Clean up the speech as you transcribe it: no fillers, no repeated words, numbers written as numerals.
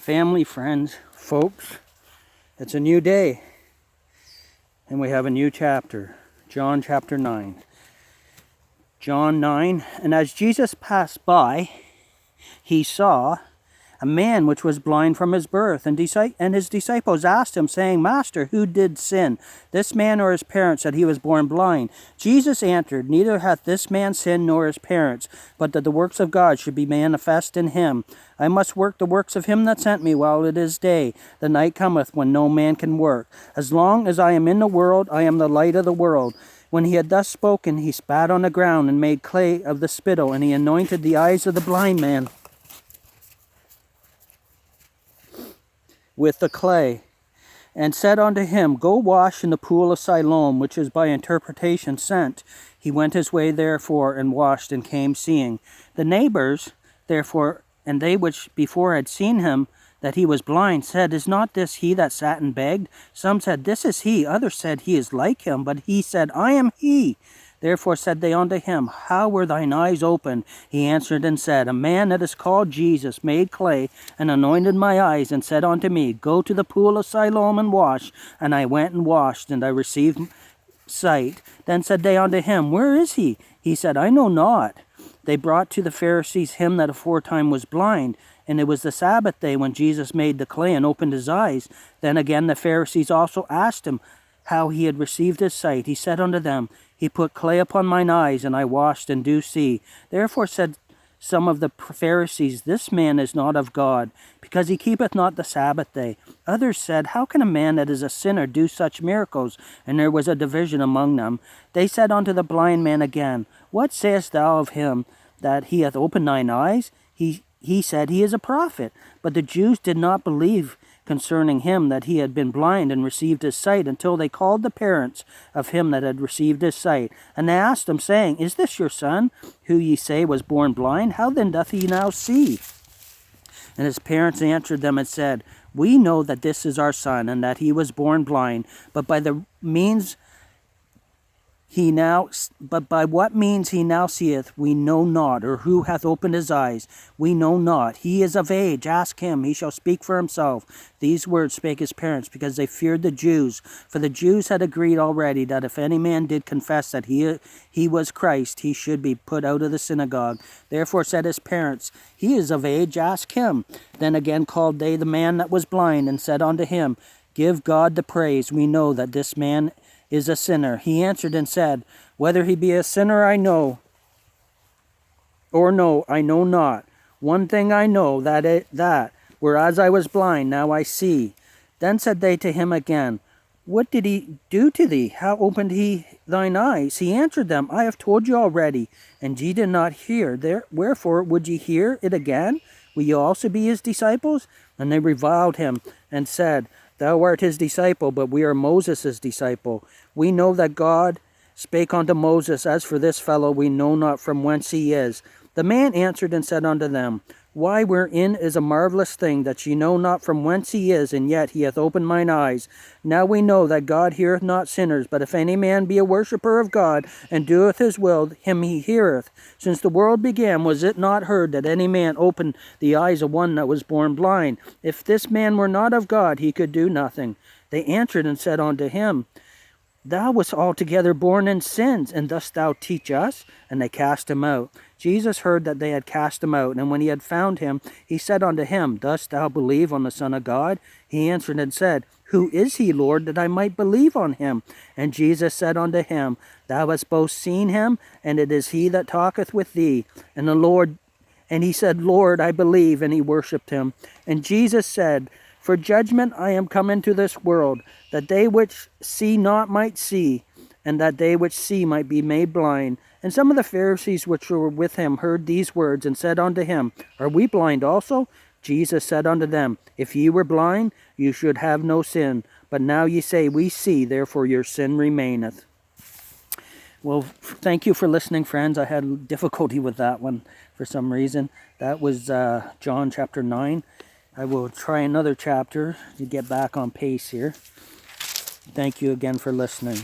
family, friends, folks. It's a new day, and we have a new chapter, John chapter 9. John 9, and as Jesus passed by, he saw a man which was blind from his birth, and his disciples asked him, saying, Master, who did sin, this man or his parents, that he was born blind? Jesus answered, Neither hath this man sinned nor his parents, but that the works of God should be manifest in him. I must work the works of him that sent me while it is day. The night cometh when no man can work. As long as I am in the world, I am the light of the world. When he had thus spoken, he spat on the ground and made clay of the spittle, and he anointed the eyes of the blind man with the clay, and said unto him, Go wash in the pool of Siloam, which is by interpretation sent. He went his way therefore, and washed, and came seeing. The neighbors, therefore, and they which before had seen him, that he was blind, said, Is not this he that sat and begged? Some said, This is he. Others said, He is like him. But he said, I am he. Therefore said they unto him, How were thine eyes opened? He answered and said, A man that is called Jesus made clay, and anointed my eyes, and said unto me, Go to the pool of Siloam and wash. And I went and washed, and I received sight. Then said they unto him, Where is he? He said, I know not. They brought to the Pharisees him that aforetime was blind. And it was the Sabbath day when Jesus made the clay and opened his eyes. Then again the Pharisees also asked him how he had received his sight. He said unto them, He put clay upon mine eyes, and I washed, and do see. Therefore said some of the Pharisees, This man is not of God, because he keepeth not the Sabbath day. Others said, How can a man that is a sinner do such miracles? And there was a division among them. They said unto the blind man again, What sayest thou of him, that he hath opened thine eyes? He said, He is a prophet. But the Jews did not believe concerning him that he had been blind and received his sight, until they called the parents of him that had received his sight. And they asked him, saying, Is this your son, who ye say was born blind? How then doth he now see? And his parents answered them and said, We know that this is our son, and that he was born blind, but by what means he now seeth, we know not, or who hath opened his eyes, we know not. He is of age, ask him, he shall speak for himself. These words spake his parents, because they feared the Jews. For the Jews had agreed already that if any man did confess that he was Christ, he should be put out of the synagogue. Therefore said his parents, He is of age, ask him. Then again called they the man that was blind, and said unto him, Give God the praise, we know that this man is a sinner. He answered and said, Whether he be a sinner I know, or no, I know not. One thing I know, that, whereas I was blind, now I see. Then said they to him again, What did he do to thee? How opened he thine eyes? He answered them, I have told you already, and ye did not hear. Wherefore would ye hear it again? Will ye also be his disciples? And they reviled him, and said, Thou art his disciple, but we are Moses' disciple. We know that God spake unto Moses, As for this fellow, we know not from whence he is. The man answered and said unto them, Why, wherein is a marvelous thing, that ye know not from whence he is, and yet he hath opened mine eyes. Now we know that God heareth not sinners, but if any man be a worshipper of God, and doeth his will, him he heareth. Since the world began, was it not heard that any man opened the eyes of one that was born blind? If this man were not of God, he could do nothing. They answered and said unto him, Thou wast altogether born in sins, and dost thou teach us? And they cast him out. Jesus heard that they had cast him out, and when he had found him, he said unto him, Dost thou believe on the Son of God? He answered and said, Who is he, Lord, that I might believe on him? And Jesus said unto him, Thou hast both seen him, and it is he that talketh with thee. And he said, Lord, I believe, and he worshipped him. And Jesus said, For judgment I am come into this world, that they which see not might see, and that they which see might be made blind. And some of the Pharisees which were with him heard these words, and said unto him, Are we blind also? Jesus said unto them, If ye were blind, you should have no sin. But now ye say, We see, therefore your sin remaineth. Well, thank you for listening, friends. I had difficulty with that one for some reason. That was John chapter 9. I will try another chapter to get back on pace here. Thank you again for listening.